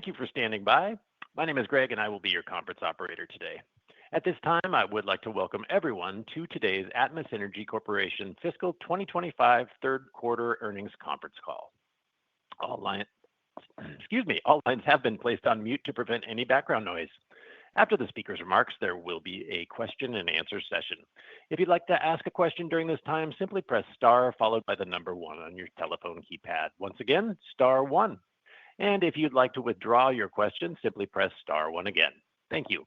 Thank you for standing by. My name is Greg, and I will be your conference operator today. At this time, I would like to welcome everyone to today's Atmos Energy Corporation Fiscal 2025 Third Quarter Earnings Conference Call. All lines, all lines have been placed on mute to prevent any background noise. After the speaker's remarks, there will be a question and answer session. If you'd like to ask a question during this time, simply press star followed by the number one on your telephone keypad. Once again, star one. And if you'd like to withdraw your question, simply press star one again. Thank you.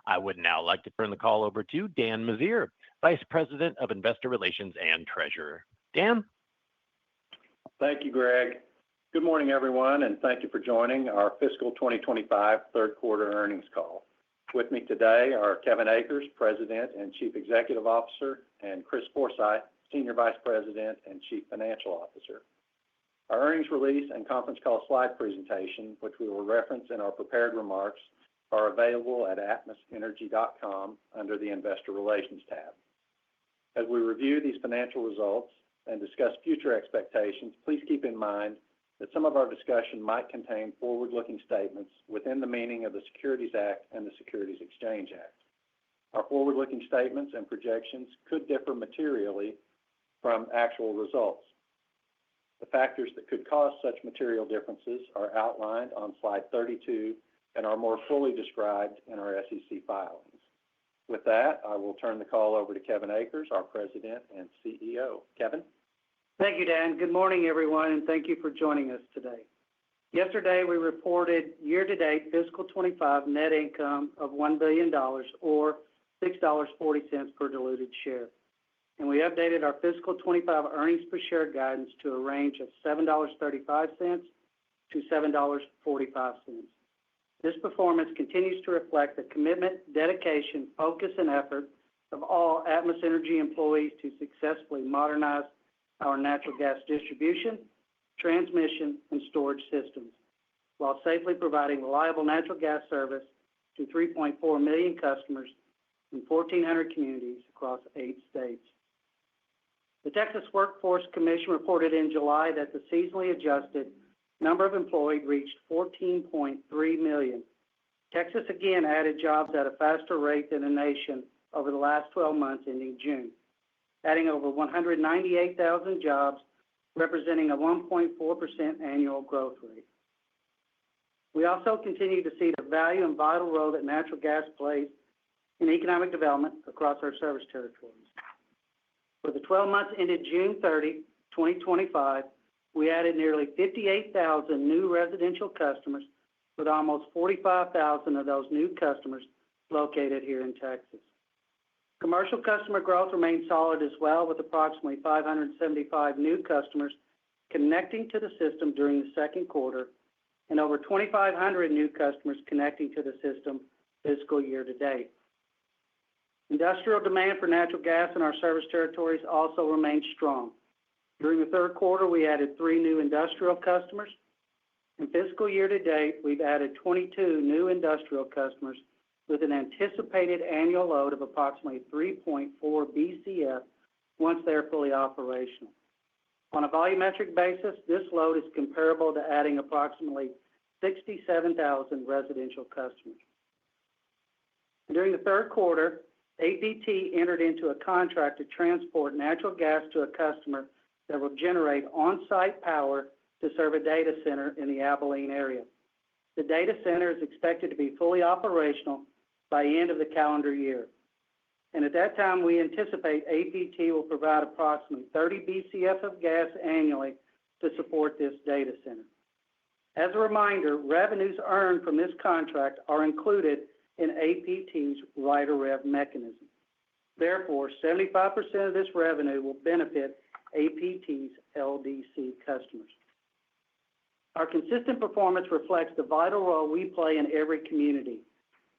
I would now like to turn the call over to Dan Meziere, Vice President of Investor Relations and Treasurer. Dan? Thank you, Greg. Good morning, everyone, and thank you for joining our fiscal 2025 third quarter earnings call. With me today are Kevin Akers, President and Chief Executive Officer, and Chris Forsythe, Senior Vice President and Chief Financial Officer. Our earnings release and conference call slide presentation, which we will reference in our prepared remarks, are available at atmosenergy.com under the Investor Relations tab. As we review these financial results and discuss future expectations, please keep in mind that some of our discussion might contain forward-looking statements within the meaning of the Securities Act and the Securities Exchange Act. Our forward-looking statements and projections could differ materially from actual results. The factors that could cause such material differences are outlined on slide 32 and are more fully described in our SEC filings. With that, I will turn the call over to Kevin Akers, our President and CEO. Kevin? Thank you, Dan. Good morning, everyone, and thank you for joining us today. Yesterday, we reported year-to-date fiscal 25 net income of $1 billion or $6.40 per diluted share. And we updated our fiscal 25 earnings per share guidance to a range of $7.35 to $7.45. This performance continues to reflect the commitment, dedication, focus, and effort of all Atmos Energy employees to successfully modernize our natural gas distribution, transmission, and storage systems, while safely providing reliable natural gas service to 3.4 million customers in 1,400 communities across 8 states. The Texas Workforce Commission reported in July that the seasonally adjusted number of employed reached 14.3 million. Texas again added jobs at a faster rate than the nation over the last 12 months ending June, adding over 198,000 jobs, representing a 1.4% annual growth rate. We also continue to see the value and vital role that natural gas plays in economic development across our service territories. For the 12 months ended June 30, 2025, we added nearly 58,000 new residential customers, with almost 45,000 of those new customers located here in Texas. Commercial customer growth remained solid as well, with approximately 575 new customers connecting to the system during the second quarter and over 2,500 new customers connecting to the system fiscal year to date. Industrial demand for natural gas in our service territories also remained strong. During the third quarter, we added 3 new industrial customers. In fiscal year to date, we've added 22 new industrial customers with an anticipated annual load of approximately 3.4 BCF once they're fully operational. On a volumetric basis, this load is comparable to adding approximately 67,000 residential customers. During the third quarter, APT entered into a contract to transport natural gas to a customer that will generate on-site power to serve a data center in the Abilene area. The data center is expected to be fully operational by the end of the calendar year. And at that time, we anticipate APT will provide approximately 30 BCF of gas annually to support this data center. As a reminder, revenues earned from this contract are included in APT's rider rev mechanism. Therefore, 75% of this revenue will benefit APT's LDC customers. Our consistent performance reflects the vital role we play in every community,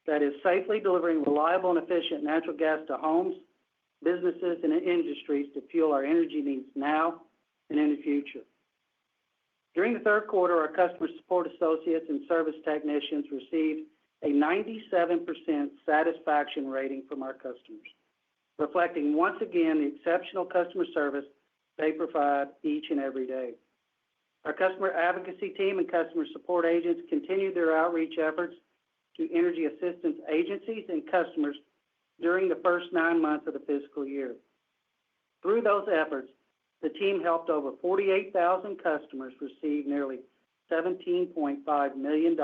that is safely delivering reliable and efficient natural gas to homes, businesses, and industries to fuel our energy needs now and in the future. During the third quarter, our customer support associates and service technicians received a 97% satisfaction rating from our customers, reflecting once again the exceptional customer service they provide each and every day. Our customer advocacy team and customer support agents continued their outreach efforts to energy assistance agencies and customers during the first 9 months of the fiscal year. Through those efforts, the team helped over 48,000 customers receive nearly $17.5 million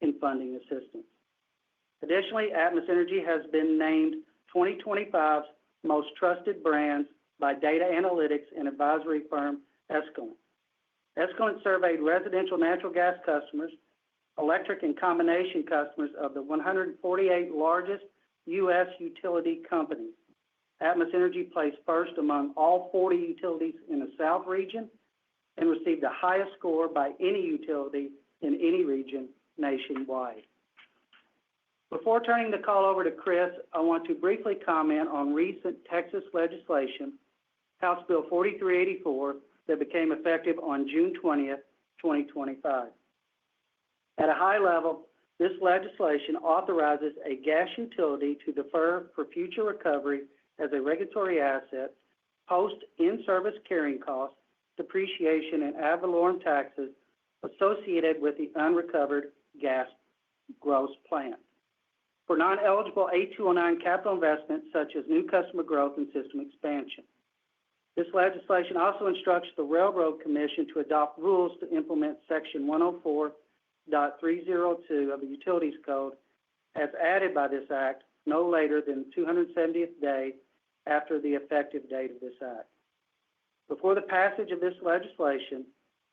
in funding assistance. Additionally, Atmos Energy has been named 2025's most trusted brands by data analytics and advisory firm Escalent. Escalent surveyed residential natural gas customers, electric and combination customers of the 148 largest U.S. utility companies. Atmos Energy placed first among all 40 utilities in the South region and received the highest score by any utility in any region nationwide. Before turning the call over to Chris, I want to briefly comment on recent Texas legislation, House Bill 4384, that became effective on June 20th, 2025. At a high level, this legislation authorizes a gas utility to defer for future recovery as a regulatory asset, post in-service carrying costs, depreciation, and ad valorem taxes associated with the unrecovered gas gross plant for non-eligible 8209 capital investments such as new customer growth and system expansion. This legislation also instructs the Railroad Commission to adopt rules to implement Section 104.302 of the Utilities Code as added by this Act no later than the 270th day after the effective date of this Act. Before the passage of this legislation,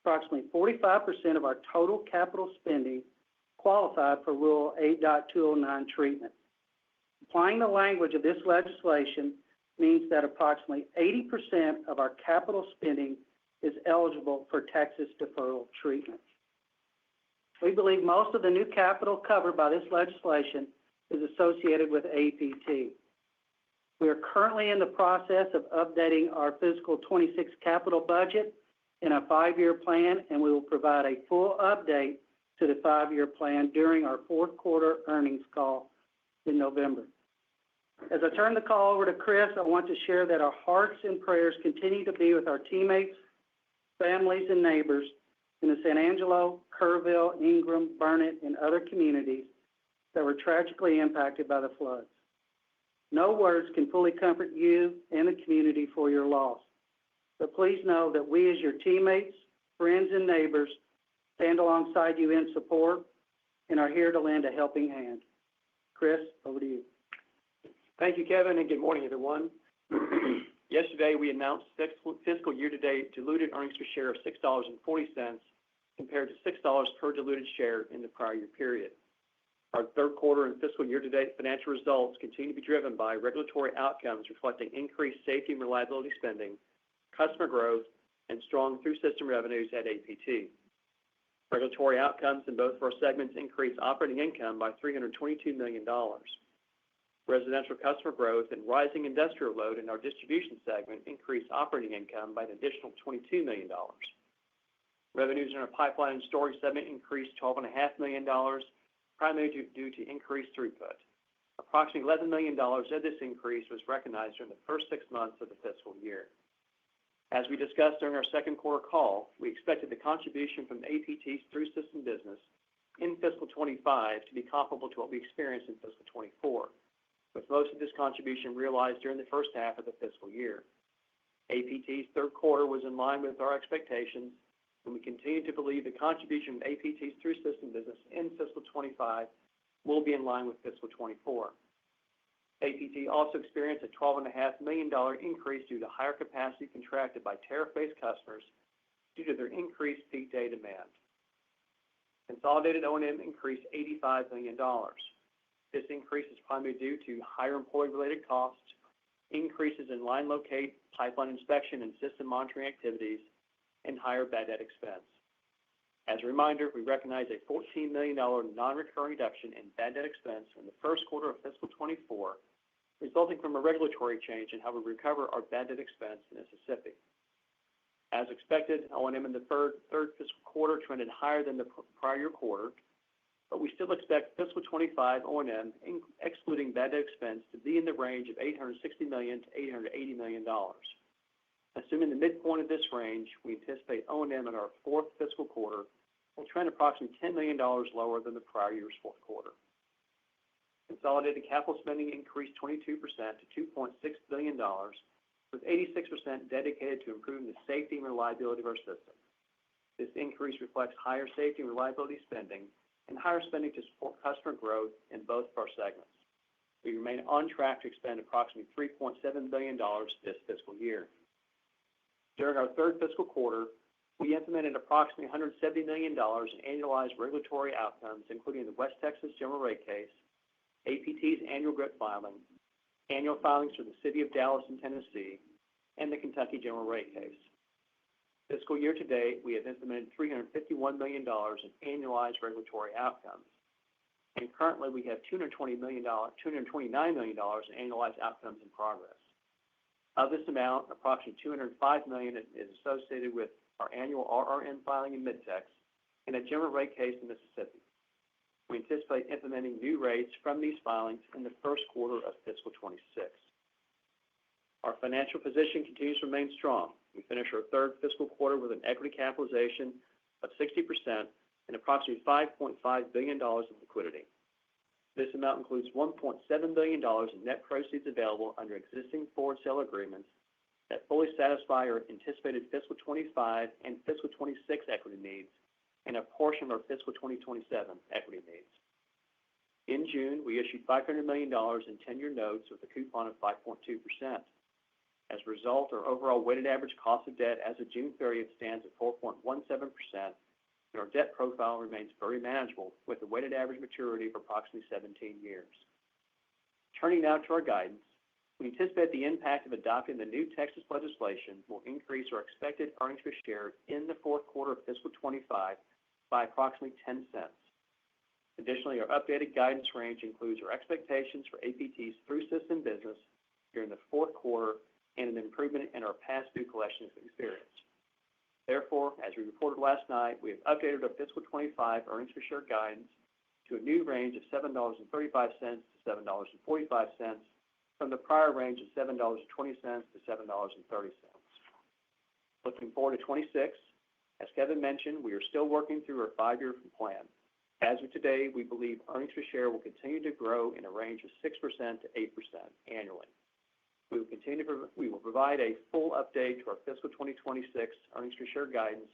approximately 45% of our total capital spending qualified for Rule 8.209 treatment. Applying the language of this legislation means that approximately 80% of our capital spending is eligible for Texas deferral treatment. We believe most of the new capital covered by this legislation is associated with APT. We are currently in the process of updating our fiscal 26 capital budget in a 5-year plan, and we will provide a full update to the 5-year plan during our fourth quarter earnings call in November. As I turn the call over to Chris, I want to share that our hearts and prayers continue to be with our teammates, families, and neighbors in the San Angelo, Kerrville, Ingram, Burnett, and other communities that were tragically impacted by the floods. No words can fully comfort you and the community for your loss, but please know that we as your teammates, friends, and neighbors stand alongside you in support and are here to lend a helping hand. Chris, over to you. Thank you, Kevin, and good morning, everyone. Yesterday, we announced fiscal year-to-date diluted earnings per share of $6.40 compared to $6 per diluted share in the prior year period. Our third quarter and fiscal year-to-date financial results continue to be driven by regulatory outcomes reflecting increased safety and reliability spending, customer growth, and strong through-system revenues at APT. Regulatory outcomes in both of our segments increased operating income by $322 million. Residential customer growth and rising industrial load in our distribution segment increased operating income by an additional $22 million. Revenues in our pipeline and storage segment increased $12.5 million, primarily due to increased throughput. Approximately $11 million of this increase was recognized during the first 6 months of the fiscal year. As we discussed during our second quarter call, we expected the contribution from APT's through-system business in fiscal 25 to be comparable to what we experienced in fiscal 24, with most of this contribution realized during the first half of the fiscal year. APT's third quarter was in line with our expectations, and we continue to believe the contribution from APT's through-system business in fiscal 25 will be in line with fiscal 24. APT also experienced a $12.5 million increase due to higher capacity contracted by tariff-based customers due to their increased peak day demand. Consolidated O&M increased $85 million. This increase is primarily due to higher employee-related costs, increases in line locate, pipeline inspection, and system monitoring activities, and higher bad debt expense. As a reminder, we recognize a $14 million non-recurring reduction in bad debt expense in the first quarter of fiscal 24, resulting from a regulatory change in how we recover our bad debt expense in Mississippi. As expected, O&M in the third fiscal quarter trended higher than the prior year quarter, but we still expect fiscal 25 O&M, excluding bad debt expense, to be in the range of $860 million to $880 million. Assuming the midpoint of this range, we anticipate O&M in our fourth fiscal quarter will trend approximately $10 million lower than the prior year's fourth quarter. Consolidated capital spending increased 22% to $2.6 billion, with 86% dedicated to improving the safety and reliability of our system. This increase reflects higher safety and reliability spending and higher spending to support customer growth in both of our segments. We remain on track to expend approximately $3.7 billion this fiscal year. During our third fiscal quarter, we implemented approximately $170 million in annualized regulatory outcomes, including the West Texas General Rate Case, APT's annual GRIP filing, annual filings for the City of Dallas and Tennessee, and the Kentucky General Rate Case. Fiscal year to date, we have implemented $351 million in annualized regulatory outcomes. And currently, we have $229 million in annualized outcomes in progress. Of this amount, approximately $205 million is associated with our annual RRN filing in Mid-Tex and a general rate case in Mississippi. We anticipate implementing new rates from these filings in the first quarter of fiscal 26. Our financial position continues to remain strong. We finished our third fiscal quarter with an equity capitalization of 60% and approximately $5.5 billion in liquidity. This amount includes $1.7 billion in net proceeds available under existing forward sale agreements that fully satisfy our anticipated fiscal 25 and fiscal 26 equity needs and a portion of our fiscal 2027 equity needs. In June, we issued $500 million in 10-year notes with a coupon of 5.2%. As a result, our overall weighted average cost of debt as of June 30th stands at 4.17%, and our debt profile remains very manageable with a weighted average maturity of approximately 17 years. Turning now to our guidance, we anticipate the impact of adopting the new Texas legislation will increase our expected earnings per share in the fourth quarter of fiscal 25 by approximately 10 cents. Additionally, our updated guidance range includes our expectations for APT's through-system business during the fourth quarter and an improvement in our past due collections experience. Therefore, as we reported last night, we have updated our fiscal 25 earnings per share guidance to a new range of $7.35 to $7.45 from the prior range of $7.20 to $7.30. Looking forward to 26, as Kevin mentioned, we are still working through our 5-year plan. As of today, we believe earnings per share will continue to grow in a range of 6% to 8% annually. We will provide a full update to our fiscal 2026 earnings per share guidance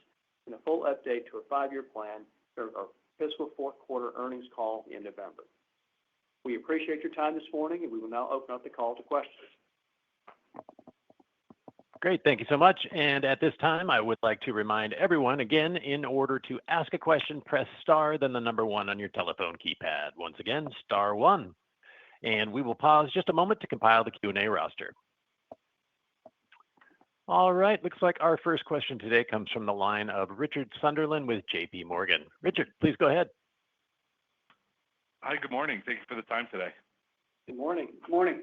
and a full update to our 5-year plan during our fiscal fourth quarter earnings call in November. We appreciate your time this morning, and we will now open up the call to questions. Great. Thank you so much. And at this time, I would like to remind everyone again, in order to ask a question, press star, then the number 1 on your telephone keypad. Once again, star 1. And we will pause just a moment to compile the Q&A roster. All right. Looks like our first question today comes from the line of Richard Sunderland with J.P. Morgan. Richard, please go ahead. Hi, good morning. Thank you for the time today. Good morning. Good morning.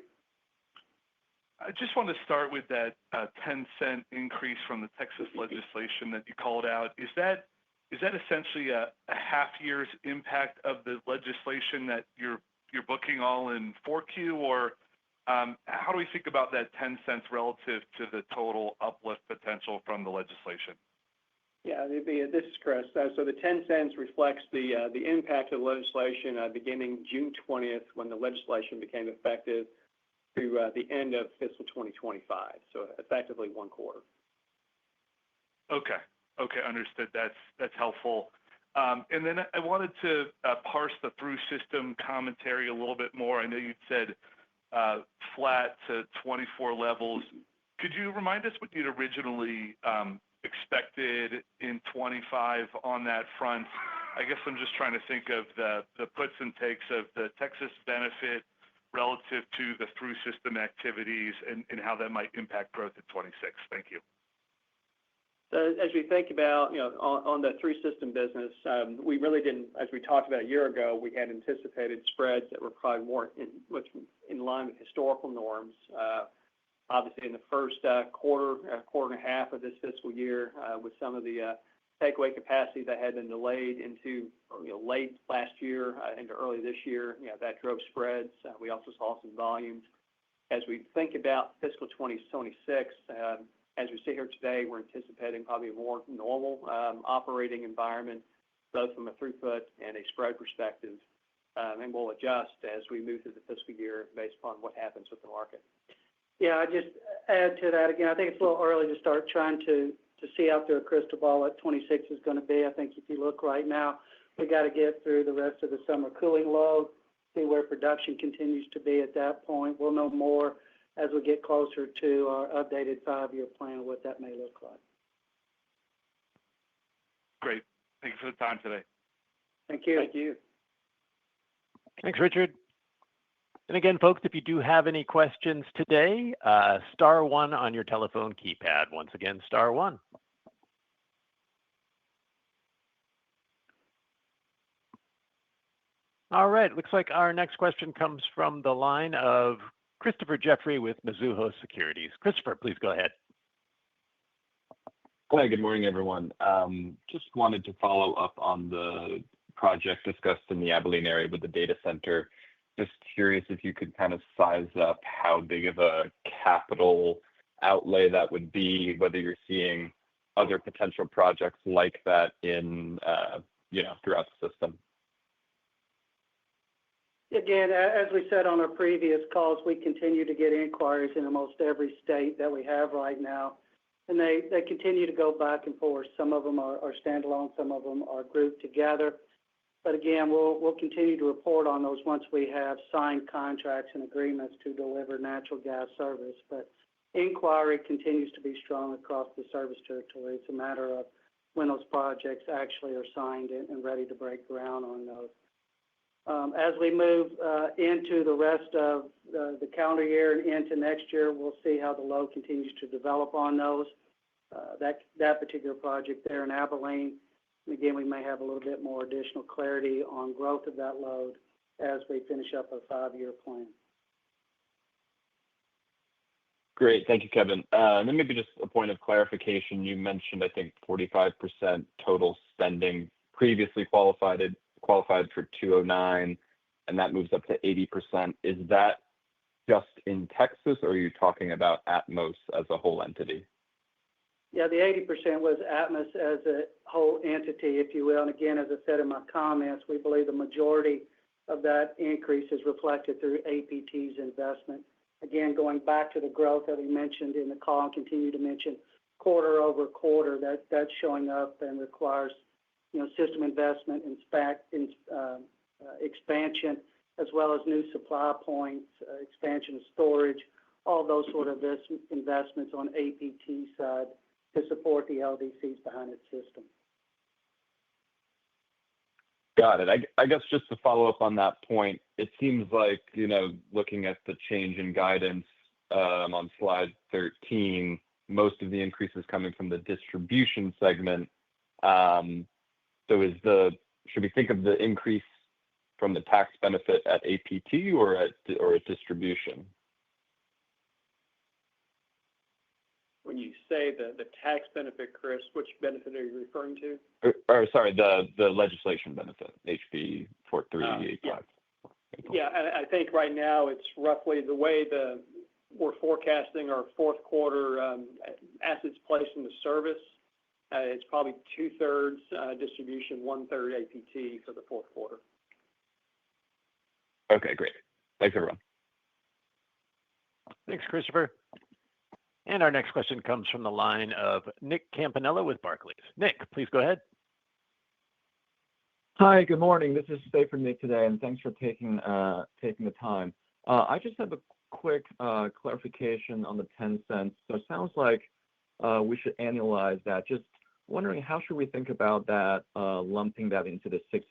I just want to start with that 10-cent increase from the Texas legislation that you called out. Is that essentially a half year's impact of the legislation that you're booking all in 4Q, or how do we think about that 10 cents relative to the total uplift potential from the legislation? Yeah, this is Chris. So the 10 cents reflects the impact of the legislation beginning June 20th when the legislation became effective through the end of fiscal 2025. So effectively 1 quarter. Okay, understood. That's helpful. And then I wanted to parse the through system commentary a little bit more. I know you'd said flat to 24 levels. Could you remind us what you'd originally expected in 25 on that front? I guess I'm just trying to think of the puts and takes of the Texas benefit relative to the through system activities and how that might impact growth in 26. Thank you. So as we think about, on the through system business, we really didn't, as we talked about a year ago, we had anticipated spreads that were probably more in line with historical norms. Obviously, in the first quarter and a half of this fiscal year, with some of the takeaway capacity that had been delayed into late last year into early this year, that drove spreads. We also saw some volumes. As we think about fiscal 2026, As we sit here today, we're anticipating probably a more normal operating environment, both from a throughput and a spread perspective, and we'll adjust as we move through the fiscal year based upon what happens with the market. Yeah, I just add to that again. I think it's a little early to start trying to see out through a crystal ball what 26 is going to be. I think if you look right now, we got to get through the rest of the summer cooling load, see where production continues to be at that point. We'll know more as we get closer to our updated 5-year plan of what that may look like. Great. Thank you for the time today. Thank you. Thank you. Thanks, Richard. And again, folks, if you do have any questions today, star one on your telephone keypad. Once again, star one. All right. Looks like our next question comes from the line of Christopher Jeffrey with Mizuho Securities. Christopher, please go ahead. Hi, good morning, everyone. Just wanted to follow up on the project discussed in the Abilene area with the data center. Just curious if you could kind of size up how big of a capital outlay that would be, whether you're seeing other potential projects like that in, throughout the system. Again, as we said on our previous calls, we continue to get inquiries in almost every state that we have right now, and they continue to go back and forth. Some of them are standalone, some of them are grouped together. But again, we'll continue to report on those once we have signed contracts and agreements to deliver natural gas service. But inquiry continues to be strong across the service territory. It's a matter of when those projects actually are signed and ready to break ground on those. As we move into the rest of the calendar year and into next year, we'll see how the load continues to develop on those. That particular project there in Abilene, and again, we may have a little bit more additional clarity on growth of that load as we finish up our 5-year plan. Great. Thank you, Kevin. And then maybe just a point of clarification. You mentioned, I think, 45% total spending previously qualified for 209, and that moves up to 80%. Is that just in Texas, or are you talking about Atmos as a whole entity? Yeah, the 80% was Atmos as a whole entity, if you will. And again, as I said in my comments, we believe the majority of that increase is reflected through APT's investment. Again, going back to the growth that we mentioned in the call and continue to mention quarter over quarter, that's showing up and requires system investment and expansion, as well as new supply points, expansion of storage, all those sort of investments on APT side to support the LDCs behind its system. Got it. I guess just to follow up on that point, it seems like, looking at the change in guidance on slide 13, most of the increase is coming from the distribution segment. So should we think of the increase from the tax benefit at APT or at distribution? When you say the tax benefit, Chris, which benefit are you referring to? Sorry, the legislation benefit, HB 4385. Yeah, I think right now it's roughly the way we're forecasting our fourth quarter assets placed into service. It's probably 2/3 distribution, 1/3 APT for the fourth quarter. Okay, great. Thanks, everyone. Thanks, Christopher. And our next question comes from the line of Nick Campanella with Barclays. Nick, please go ahead. Hi, good morning. This is Stay for Nick today, and thanks for taking the time. I just have a quick clarification on the 10 cents. So it sounds like we should annualize that. Just wondering, how should we think about that, lumping that into the 6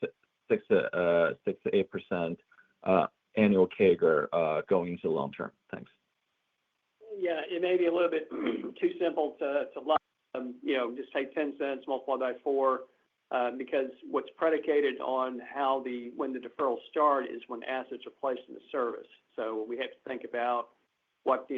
to 8% annual CAGR going into long term? Thanks. Yeah, it may be a little bit too simple to lump, just take 10 cents, multiply by 4, because what's predicated on when the deferrals start is when assets are placed into service. So we have to think about what,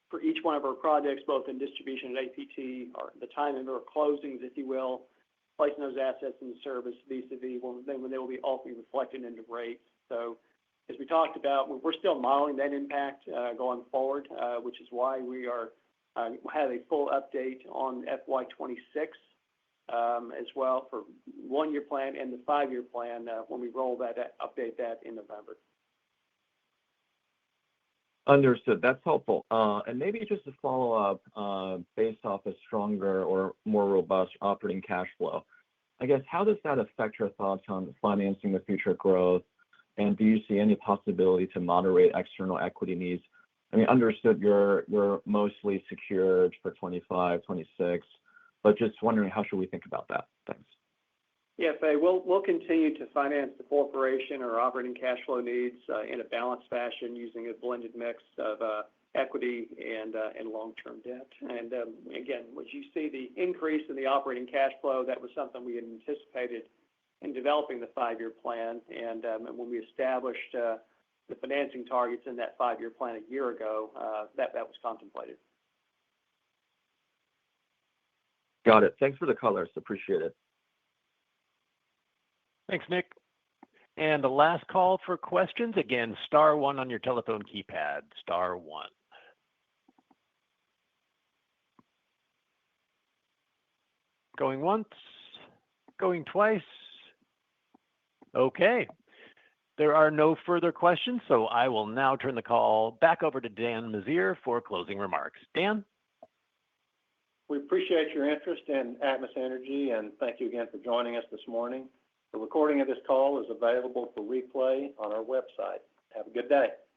for each one of our projects, both in distribution and APT, or the timing of our closings, if you will, placing those assets into service vis-a-vis when they will be ultimately reflected into rates. So as we talked about, we're still modeling that impact going forward, which is why we are We'll have a full update on FY26 as well for 1-year plan and the 5-year plan when we roll that, update that in November. Understood. That's helpful. And maybe just to follow up, based off a stronger or more robust operating cash flow, I guess, how does that affect your thoughts on financing the future growth? And do you see any possibility to moderate external equity needs? I mean, understood you're mostly secured for 25, 26, but just wondering how should we think about that? Thanks. Yeah, Faye, we'll continue to finance the corporation or operating cash flow needs in a balanced fashion using a blended mix of equity and long-term debt. And again, as you see the increase in the operating cash flow, that was something we had anticipated in developing the 5-year plan. And when we established the financing targets in that 5-year plan a year ago, that was contemplated. Got it. Thanks for the colors. Appreciate it. Thanks, Nick. And the last call for questions, again, star one on your telephone keypad, star one. Going once, going twice. Okay. There are no further questions, so I will now turn the call back over to Dan Meziere for closing remarks. Dan? We appreciate your interest in Atmos Energy, and thank you again for joining us this morning. The recording of this call is available for replay on our website. Have a good day.